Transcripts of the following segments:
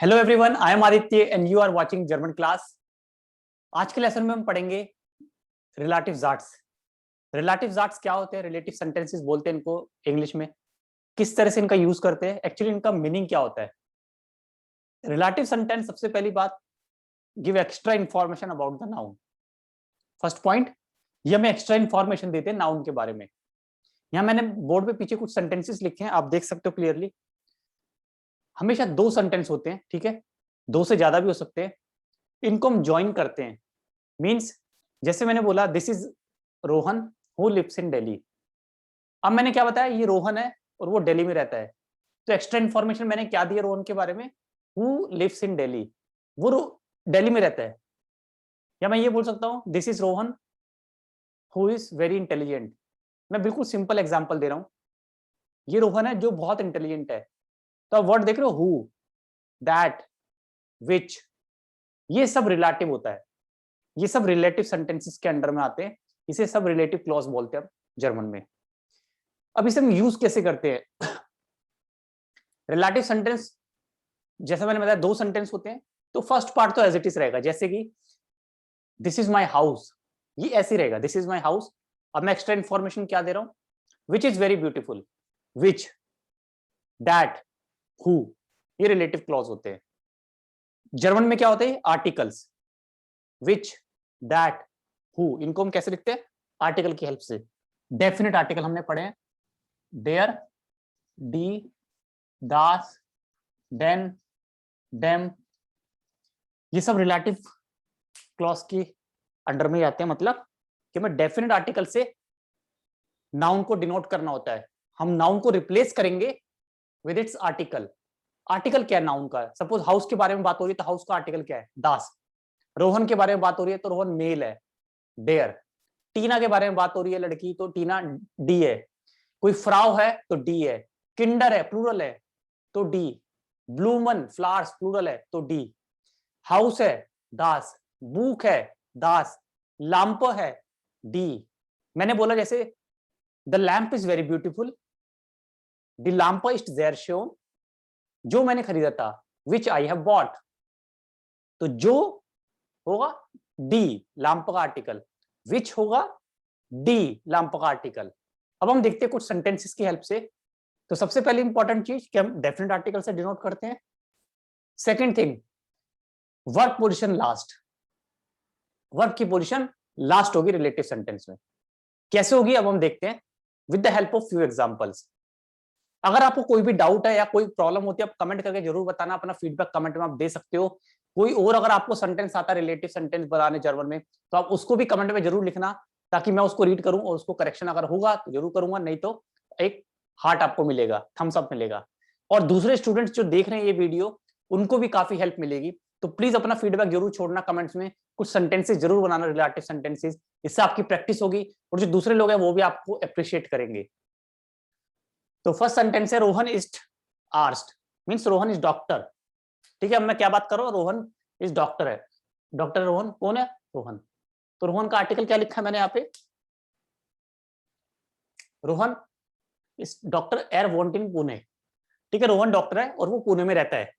Hello everyone, I am Aditya and you are watching German class. आज के lesson में हम पढ़ेंगे रिलेटिव जाट्स। रिलेटिव जाट्स क्या होते हैं? रिलेटिव सेंटेंसेस बोलते हैं इनको इंग्लिश में। किस तरह से इनका यूज करते हैं, एक्चुअली इनका मीनिंग क्या होता है? रिलेटिव सेंटेंस, सबसे पहली बात, give extra information about the noun. First point, ये हमें एक्स्ट्रा इंफॉर्मेशन देते हैं नाउन के बारे में। यहाँ मैंने बोर्ड पे पीछे कुछ सेंटेंसेस लिखे हैं, आप देख सकते हो क्लियरली। हमेशा दो सेंटेंस होते हैं, ठीक है, दो से ज्यादा भी हो सकते हैं। इनको हम ज्वाइन करते हैं। मीन्स जैसे मैंने बोला this is Rohan who lives in Delhi. अब मैंने क्या बताया, ये रोहन है और वो दिल्ली में रहता है। तो एक्स्ट्रा इंफॉर्मेशन मैंने क्या दी है रोहन के बारे में? हु लिव्स इन दिल्ली, वो दिल्ली में रहता है। या मैं ये बोल सकता हूँ this is Rohan who is very intelligent. मैं बिल्कुल सिंपल एग्जांपल दे रहा हूँ, ये रोहन है जो बहुत इंटेलिजेंट है। तो आप वर्ड देख रहे हो, हु, दैट, विच, ये सब रिलेटिव होता है। ये सब रिलेटिव सेंटेंसेस के अंडर में आते हैं। इसे सब रिलेटिव क्लॉज बोलते हैं जर्मन में। अब इसे हम यूज कैसे करते हैं? रिलेटिव सेंटेंस, जैसे मैंने बताया दो सेंटेंस होते हैं। तो फर्स्ट पार्ट तो एज इट इज रहेगा, जैसे कि दिस इज माई हाउस, ये ऐसे रहेगा, दिस इज माई हाउस। अब मैं एक्स्ट्रा इंफॉर्मेशन क्या दे रहा हूं? Which is very beautiful, which, that, who, ये रिलेटिव क्लॉज होते हैं। जर्मन में क्या होते हैं? आर्टिकल्स, विच, दैट, हु, इनको हम कैसे लिखते हैं? आर्टिकल की हेल्प से। डेफिनेट आर्टिकल हमने पढ़े हैं, देयर, डी, दास, देन, देम, ये सब रिलेटिव क्लॉज की अंडर में आते हैं। मतलब कि मैं डेफिनेट आर्टिकल से नाउन को डिनोट करना होता है। हम नाउन को रिप्लेस करेंगे विद इट्स आर्टिकल। आर्टिकल क्या है नाउन का? सपोज हाउस के बारे में बात हो रही है तो हाउस का आर्टिकल क्या है? दास। रोहन के बारे में बात हो रही है तो रोहन मेल है, डेयर। टीना के बारे में बात हो रही है लड़की, तो टीना डी है। कोई फ्राउ है तो डी है। किंडर है प्लूरल है तो डी। ब्लूमन फ्लावर्स प्लूरल है तो डी। हाउस है दास, बुक है दास, लैंप है डी। मैंने बोला जैसे the lamp is very beautiful, द लैंप इज देयर शोन, जो मैंने खरीदा था, विच आई हैव बॉट, तो जो होगा डी लैंप का आर्टिकल, विच होगा डी लैंप का आर्टिकल। अब हम देखते हैं कुछ सेंटेंसेस की हेल्प से। तो सबसे पहले इंपॉर्टेंट चीज कि हम डेफिनेट आर्टिकल से डिनोट करते हैं। Second thing, verb position last. Verb की पोजीशन लास्ट होगी रिलेटिव सेंटेंस में। कैसे होगी अब हम देखते हैं with the help of few examples. अगर आपको कोई भी डाउट है या कोई प्रॉब्लम होती है, आप कमेंट करके जरूर बताना। अपना फीडबैक कमेंट में आप दे सकते हो। कोई और अगर आपको सेंटेंस आता है रिलेटिव सेंटेंस बनाने जर्मन में, तो आप उसको भी कमेंट में जरूर लिखना, ताकि मैं उसको रीड करूं और उसको करेक्शन अगर होगा तो जरूर करूंगा, नहीं तो एक हार्ट आपको मिलेगा, थम्स अप मिलेगा। और दूसरे स्टूडेंट्स जो देख रहे हैं ये वीडियो, उनको भी काफी हेल्प मिलेगी। तो प्लीज अपना फीडबैक जरूर छोड़ना कमेंट्स में। कुछ सेंटेंसेस जरूर बनाना रिलेटिव सेंटेंसेस, इससे आपकी प्रैक्टिस होगी और जो दूसरे लोग हैं वो भी आपको अप्रिशिएट करेंगे। तो फर्स्ट सेंटेंस है रोहन इज आर्स्ट, मीन्स रोहन इज डॉक्टर। ठीक है, अब मैं क्या बात कर रहा हूँ? रोहन इज डॉक्टर है। डॉक्टर रोहन कौन है? रोहन। तो रोहन का आर्टिकल क्या लिखा है मैंने यहाँ पे? रोहन इज डॉक्टर एर वॉन्ट इन पुणे। ठीक है, रोहन डॉक्टर है और वो पुणे में रहता है।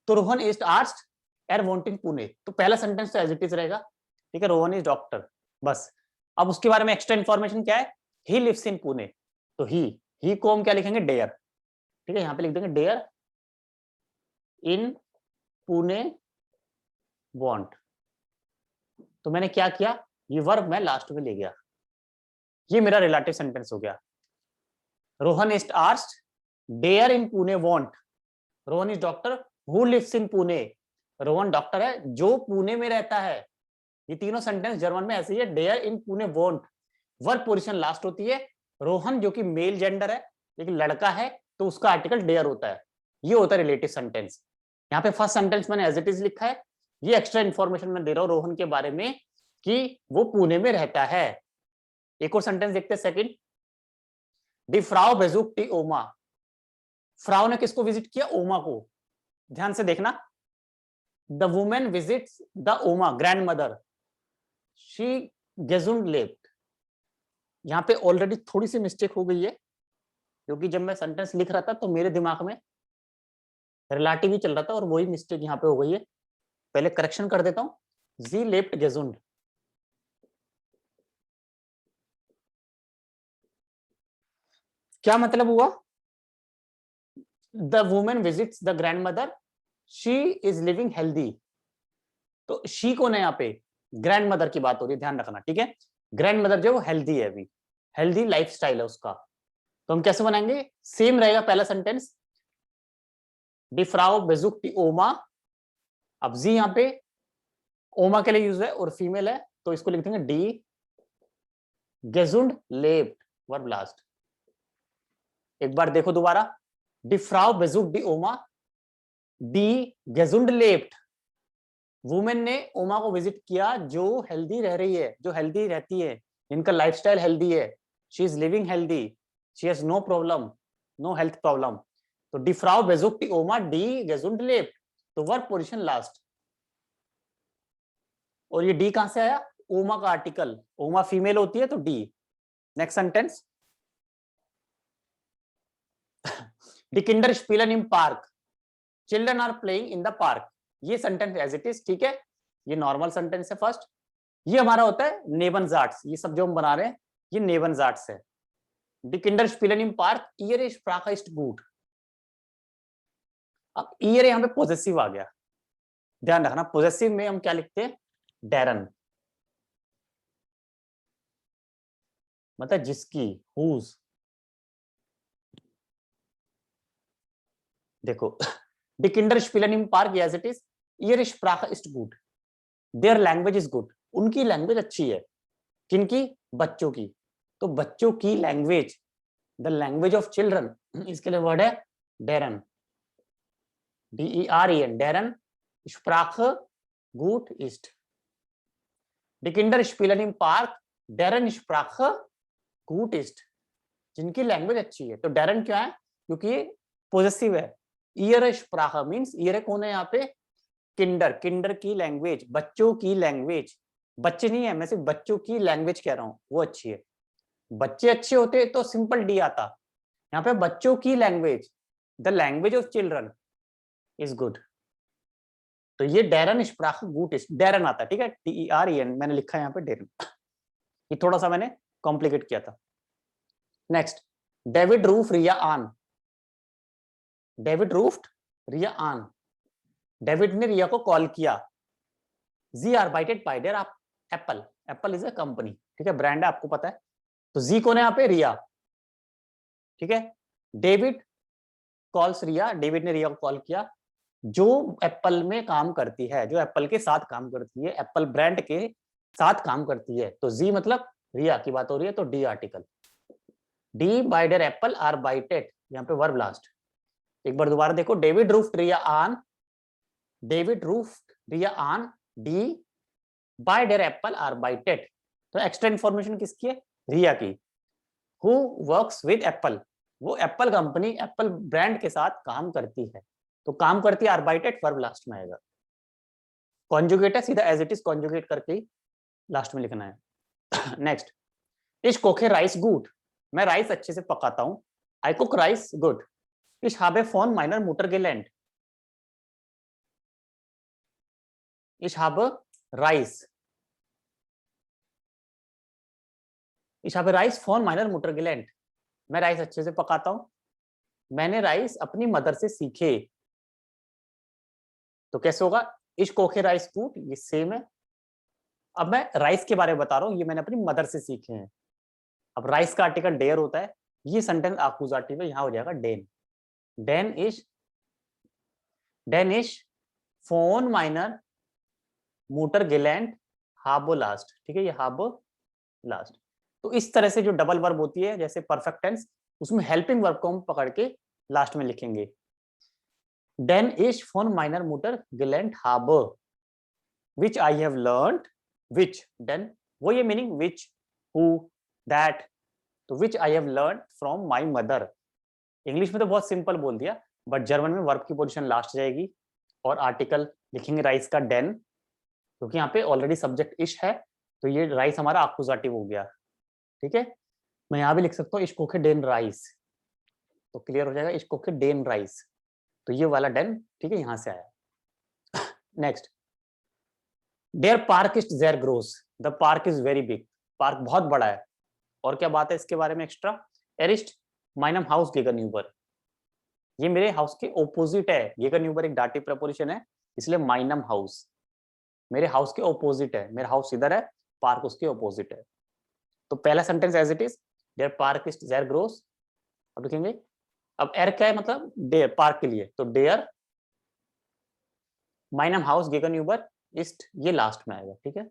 तो रोहन इज आर्स्ट एर वॉन्ट इन पुणे। तो पहला सेंटेंस तो एज इट इज रहेगा। ठीक है, रोहन इज डॉक्टर, बस। अब उसके बारे में एक्स्ट्रा इन्फॉर्मेशन क्या है? He lives in Pune. तो ही को हम क्या लिखेंगे? डेयर। ठीक है, यहाँ पे लिख देंगे डेयर इन पुणे वांट। तो मैंने क्या किया? ये वर्ब मैं लास्ट में ले गया। ये मेरा रिलेटिव सेंटेंस हो गया। रोहन इज आर्स्ट डेयर इन पुणे वांट। Rohan is doctor who lives in Pune. Rohan doctor है जो पुणे में रहता है। ये तीनों सेंटेंस जर्मन में ऐसे ही है, डेयर इन पुणे वांट। वर्ब पोजीशन लास्ट होती है। रोहन जो कि मेल जेंडर है, लेकिन लड़का है, तो उसका आर्टिकल डेयर होता है। ये होता है रिलेटिव सेंटेंस। यहाँ पे फर्स्ट सेंटेंस मैंने एज इट इज लिखा है। ये एक्स्ट्रा इन्फॉर्मेशन मैं दे रहा हूँ रोहन के बारे में कि वो पुणे में रहता है। एक और सेंटेंस देखते हैं, सेकंड। दी फ्राउ बेजुक टी ओमा। फ्राउ ने किसको विजिट किया? ओमा को। ध्यान से देखना, द वुमेन विजिट्स द ओमा ग्रैंड मदर, शी गेजुंड लेफ्ट। यहाँ पे ऑलरेडी थोड़ी सी मिस्टेक हो गई है, क्योंकि जब मैं सेंटेंस लिख रहा था तो मेरे दिमाग में रिलेटिव ही चल रहा था और वही मिस्टेक यहाँ पे हो गई है। पहले करेक्शन कर देता हूँ। जी लेफ्ट गेजुंड, क्या मतलब हुआ? The women visits the grand mother, she is living healthy. तो शी कौन है यहाँ पे? ग्रैंड मदर की बात हो रही है, ध्यान रखना, ठीक है। ग्रैंड मदर जो हेल्दी है, अभी हेल्दी लाइफ स्टाइल है उसका। तो हम कैसे बनाएंगे? सेम रहेगा पहला सेंटेंस, डिफ्राउ बेजुक ओमा। अब जी यहाँ पे ओमा के लिए यूज है और फीमेल है, तो इसको लिख देंगे डी गेजुंड लेफ्ट, वर्ब लास्ट। एक बार देखो दोबारा, डिफ्राउ बेजुक डी ओमा, डी गेजुंड लेफ्ट। वुमेन ने ओमा को विजिट किया जो हेल्दी रह रही है, जो हेल्दी रहती है, इनका लाइफस्टाइल हेल्दी है। She is living healthy, she has no problem, no health problem. तो डिफ्राउ बेजुक डी ओमा, डी गेजुंड लेफ्ट, तो वर्ब पोजीशन लास्ट। और ये डी कहां से आया? ओमा का आर्टिकल, ओमा फीमेल होती है तो डी। नेक्स्ट सेंटेंस, दी किंडर स्पीलन इन पार्क, children are playing in the park. ये सेंटेंस एज इट इज, ठीक है, ये नॉर्मल सेंटेंस है फर्स्ट। ये हमारा होता है नेबनजार्ट्स, ये सब जो हम बना रहे हैं ये नेबनजार्ट्स है। दी किंडर स्पीलन इन पार्क, ईयर स्प्राख इस्ट गुड। अब ईयर यहां पे पॉजेसिव आ गया, ध्यान रखना, पॉजेसिव में हम क्या लिखते हैं? डैरन, मतलब जिसकी, हुज। देखो, दी किंडर स्पीलन इन पार्क एज इट इज, ईयर स्प्राख इस्ट गुड, देयर लैंग्वेज इज गुड, उनकी लैंग्वेज अच्छी है। किनकी? बच्चों की। तो बच्चों की language, the language of children, इसके लिए वर्ड है डेरन, DEREN, डेरन स्प्राख गुट इस्ट। दी किंडर स्पीलन इन पार्क, डेरन स्प्राख गुट इस्ट, जिनकी लैंग्वेज अच्छी है। तो डेरन क्या है? क्योंकि ये पॉजेसिव है। ईयर स्प्राख मींस ईयर कौन है यहाँ पे? किंडर, किंडर की लैंग्वेज, बच्चों की लैंग्वेज, बच्चे नहीं है, मैं सिर्फ बच्चों की लैंग्वेज कह रहा हूँ, वो अच्छी है। बच्चे अच्छे होते तो सिंपल डी आता, यहाँ पे बच्चों की language, the language of children is good. तो ये डेरन स्प्राख गुट इस्ट, डेरन आता है, ठीक है, DEREN मैंने लिखा है यहाँ पे डेरन, ये थोड़ा सा मैंने कॉम्प्लिकेट किया था। नेक्स्ट, डेविड रूफ रिया आन, डेविड रूफ्ड रिया आन, डेविड ने रिया को कॉल किया। जी आर्बाइटेड बाय देयर Apple, Apple is a company, ठीक है, ब्रांड है, आपको पता है। तो जी कौन है यहाँ पे? रिया, ठीक है। डेविड कॉल्स रिया, डेविड ने रिया को कॉल किया जो एप्पल में काम करती है, जो एप्पल के साथ काम करती है, एप्पल ब्रांड के साथ काम करती है। तो जी मतलब रिया की बात हो रही है, तो डी आर्टिकल, डी बाय देयर एप्पल आर बाइटेड, यहाँ पे वर्ब लास्ट। एक बार दोबारा देखो, डेविड रूफ्ड रिया आन, डेविड रूफ्ड रिया आन, डी बाय देयर एप्पल आर बाइटेड। तो एक्स्ट्रा इंफॉर्मेशन किसकी है? रिया की। हु वर्क्स विद एप्पल, वो एप्पल कंपनी, एप्पल ब्रांड के साथ काम करती है। तो काम करती है, आर्बाइटेड, वर्ब लास्ट में आएगा। कॉन्जुगेट है, सीधा एज इट इज कॉन्जुगेट करके ही लास्ट में लिखना है। नेक्स्ट, इश कोखे राइस गुड, मैं राइस अच्छे से पकाता हूं। I cook rice good. इश हाबे फोन माइनर मोटर गेलैंड, इश हाब राइस, इश हाबे राइस फोन माइनर मोटर गेलैंड, मैं राइस अच्छे से पकाता हूं, मैंने राइस अपनी मदर से सीखे। तो कैसे होगा? इश कोखे राइस गुड, ये सेम है। अब मैं राइस के बारे में बता रहा हूँ, ये मैंने अपनी मदर से सीखे हैं। अब राइस का आर्टिकल डेयर होता है, ये सेंटेंस आकुजाटिव है, यहां हो जाएगा डेन, डेन इश, डेनिश फोन माइनर मोटर गेलैंड हाबो लास्ट, ठीक है, ये हाबो लास्ट। तो इस तरह से जो डबल वर्ब होती है, जैसे परफेक्ट टेंस, उसमें हेल्पिंग वर्ब को हम पकड़ के लास्ट में लिखेंगे। डेन इश फोन माइनर मोटर गेलैंड हाबो, which I have learned, which then वो ये मीनिंग, विच, हु, दैट। तो which I have learned from my mother. English में तो बहुत सिंपल बोल दिया, बट जर्मन में वर्ब की पोजीशन लास्ट जाएगी और आर्टिकल लिखेंगे राइस का डेन, क्योंकि यहाँ पे ऑलरेडी सब्जेक्ट इश है, तो ये राइस हमारा अक्यूजाटिव हो गया, ठीक है। मैं यहाँ भी लिख सकता हूँ इश कोखे डेन राइस, तो क्लियर हो जाएगा, इश कोखे डेन राइस। तो ये वाला डेन, ठीक है, यहां से आया। नेक्स्ट, देयर पार्क इज देयर ग्रोस, the park is very big, park बहुत बड़ा है। और क्या बात है इसके बारे में एक्स्ट्रा, एरिस्ट माइनम हाउस गेगनयूबर, ये मेरे हाउस के ओपोजिट है। गेगनयूबर एक डाटिव प्रपोजिशन है, इसलिए माइनम हाउस मेरे हाउस के ओपोजिट है, मेरा हाउस इधर है, पार्क उसके ओपोजिट है। तो पहला सेंटेंस एज इट इज, देयर पार्क इज देयर ग्रोस। अब लिखेंगे, अब एर क्या है, मतलब डेयर, पार्क के लिए, तो डेयर माइनम हाउस गेगनयूबर ईस्ट, ये लास्ट में आएगा, ठीक है,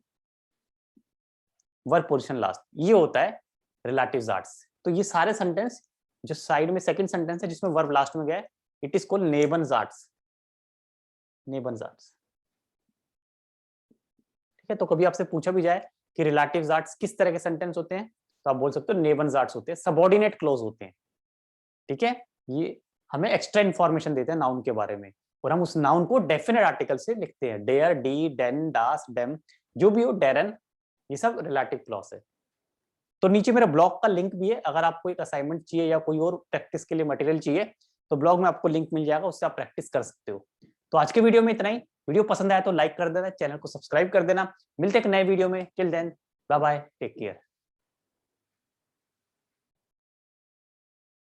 वर्ब पोजीशन लास्ट, ये होता है रिलेटिव आर्ट्स। तो ये सारे सेंटेंस जो साइड में सेकंड सेंटेंस है जिसमें वर्ब लास्ट में गया है, इट इज कॉल्ड नेबन्स आर्ट्स, नेबन्स आर्ट्स, ठीक है। तो कभी आपसे पूछा भी जाए कि रिलेटिव आर्ट्स किस तरह के सेंटेंस होते हैं, तो आप बोल सकते हो नेबन्स आर्ट्स होते हैं, सबऑर्डिनेट क्लोज होते हैं, ठीक है। ये हमें एक्स्ट्रा इंफॉर्मेशन देते हैं नाउन के बारे में, और हम उस नाउन को डेफिनेट आर्टिकल से लिखते हैं, डेयर, डी, डेन, डास, डेम, जो भी हो, डेरन, ये सब रिलेटिव क्लॉज है। तो नीचे मेरा ब्लॉग का लिंक भी है, अगर आपको एक असाइनमेंट चाहिए या कोई और प्रैक्टिस के लिए मटेरियल चाहिए, तो ब्लॉग में आपको लिंक मिल जाएगा, उससे आप प्रैक्टिस कर सकते हो। तो आज के वीडियो में इतना ही। वीडियो पसंद आया तो लाइक कर देना, चैनल को सब्सक्राइब कर देना। मिलते हैं एक नए वीडियो में, till then bye bye, take care.